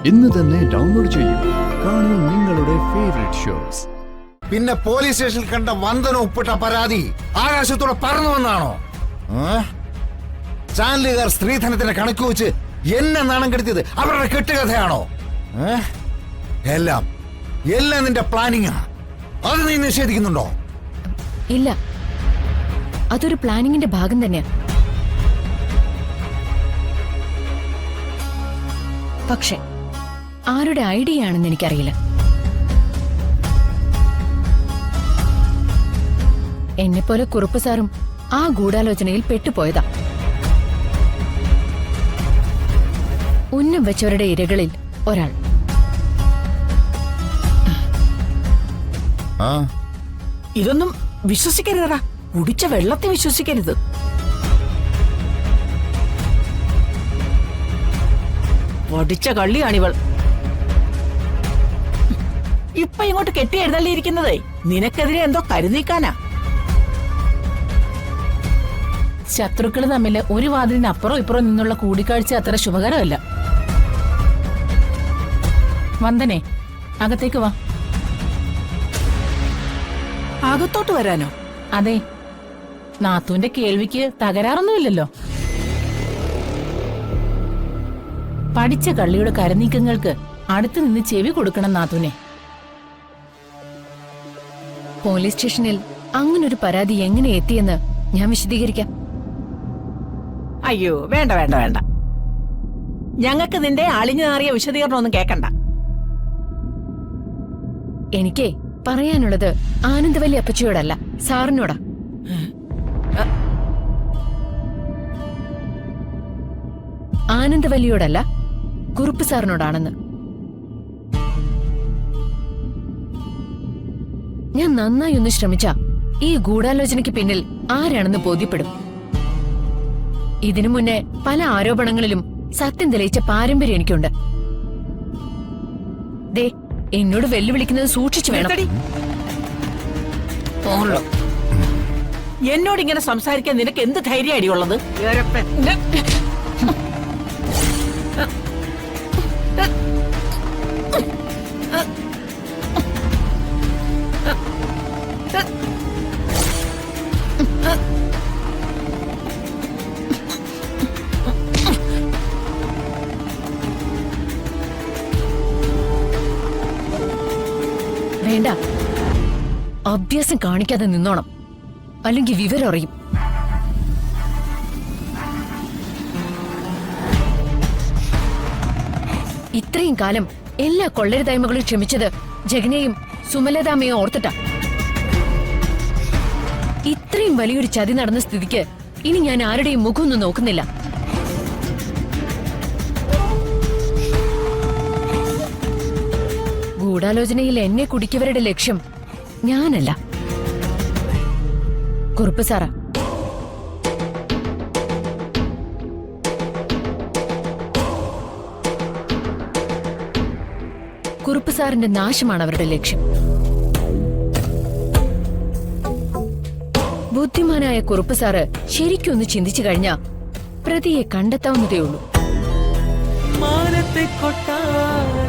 ഇന്ന് തന്നെ ഡൗൺലോഡ് ചെയ്യൂ. കാണൂ നിങ്ങളുടെ ഫേവറേറ്റ് ഷോസ്. പിന്നെ പോലീസ് സ്റ്റേഷനിൽ കണ്ട വന്ദനം ഒപ്പിട്ട പരാതി ആകാശത്തോടെ പറന്നു വന്നാണോ? ചാനലുകാർ സ്ത്രീധനത്തിന്റെ കണക്ക് വെച്ച് എന്നെ നാണം കെടുത്തിയത് അവരുടെ കെട്ടുകഥയാണോ? എല്ലാം എല്ലാം നിന്റെ പ്ലാനിങ്ങാ. അത് നീ നിഷേധിക്കുന്നുണ്ടോ? ഇല്ല, അതൊരു പ്ലാനിങ്ങിന്റെ ഭാഗം തന്നെയാ. പക്ഷെ ആരുടെ ഐഡിയ ആണെന്ന് എനിക്കറിയില്ല. എന്നെപ്പോലെ കുറുപ്പ് സാറും ആ ഗൂഢാലോചനയിൽ പെട്ടുപോയതാ. ഉന്നം വെച്ചവരുടെ ഇരകളിൽ ഒരാൾ. ഇതൊന്നും വിശ്വസിക്കരുതാ. കുടിച്ച വെള്ളത്തെ വിശ്വസിക്കരുത്. പൊടിച്ച കള്ളിയാണിവൾ. ഇപ്പൊ ഇങ്ങോട്ട് കെട്ടി എഴുന്നള്ളിയിരിക്കുന്നതേ നിനക്കെതിരെ എന്തോ കരുനീക്കാനാ. ശത്രുക്കള് തമ്മില് ഒരു വാതിലിന് അപ്പുറം ഇപ്പുറം നിന്നുള്ള കൂടിക്കാഴ്ച അത്ര ശുഭകരമല്ല. വന്ദനെ, അകത്തേക്ക് വാ. അകത്തോട്ട് വരാനോ? അതെ, നാത്തൂന്റെ കേൾവിക്ക് തകരാറൊന്നുമില്ലല്ലോ. പഠിച്ച കള്ളിയുടെ കരനീക്കങ്ങൾക്ക് അടുത്ത് നിന്ന് ചെവി കൊടുക്കണം നാത്തൂനെ. പോലീസ് സ്റ്റേഷനിൽ അങ്ങനൊരു പരാതി എങ്ങനെ എത്തിയെന്ന് ഞാൻ വിശദീകരിക്കാം. അയ്യോ, വേണ്ട വേണ്ട വേണ്ട. ഞങ്ങൾക്ക് നിന്റെ അളിഞ്ഞു നാറിയ വിശദീകരണം ഒന്നും കേക്കണ്ട. എനിക്കേ പറയാനുള്ളത് ആനന്ദവല്ലി അപ്പച്ചിയോടല്ല, സാറിനോടാ. ആനന്ദവല്ലിയോടല്ല, കുറുപ്പ് സാറിനോടാണെന്ന്. ഞാൻ നന്നായി ഒന്ന് ശ്രമിച്ച ഈ ഗൂഢാലോചനയ്ക്ക് പിന്നിൽ ആരാണെന്ന് ബോധ്യപ്പെടും. ഇതിനു മുന്നേ പല ആരോപണങ്ങളിലും സത്യം തെളിയിച്ച പാരമ്പര്യം എനിക്കുണ്ട്. ദേ, എന്നോട് വെല്ലുവിളിക്കുന്നത് സൂക്ഷിച്ചു വേണം. എന്നോട് ഇങ്ങനെ സംസാരിക്കാൻ നിനക്ക് എന്ത് ധൈര്യം അടിയുള്ളത്? വേണ്ട, അഭ്യാസം കാണിക്കാതെ നിന്നോണം, അല്ലെങ്കിൽ വിവരം അറിയും. ഇത്രയും കാലം എല്ലാ കൊള്ളരുതായ്മകളും ക്ഷമിച്ചത് ജഗനെയും സുമലതാമയും ഓർത്തിട്ടാ. ഇത്രയും വലിയൊരു ചതി നടന്ന സ്ഥിതിക്ക് ഇനി ഞാൻ ആരുടെയും മുഖമൊന്നും നോക്കുന്നില്ല. ഗൂഢാലോചനയിൽ എന്നെ കുടിക്കവരുടെ ലക്ഷ്യം ഞാനല്ല, കുറുപ്പ് സാറാ. കുറുപ്പ് സാറിന്റെ നാശമാണ് അവരുടെ ലക്ഷ്യം. ബുദ്ധിമാനായ കുറുപ്പ് സാറ് ശരിക്കും ഒന്ന് ചിന്തിച്ചു കഴിഞ്ഞാ പ്രതിയെ കണ്ടെത്താവുന്നതേ ഉള്ളൂ. മാനത്തെ കൊട്ടാരം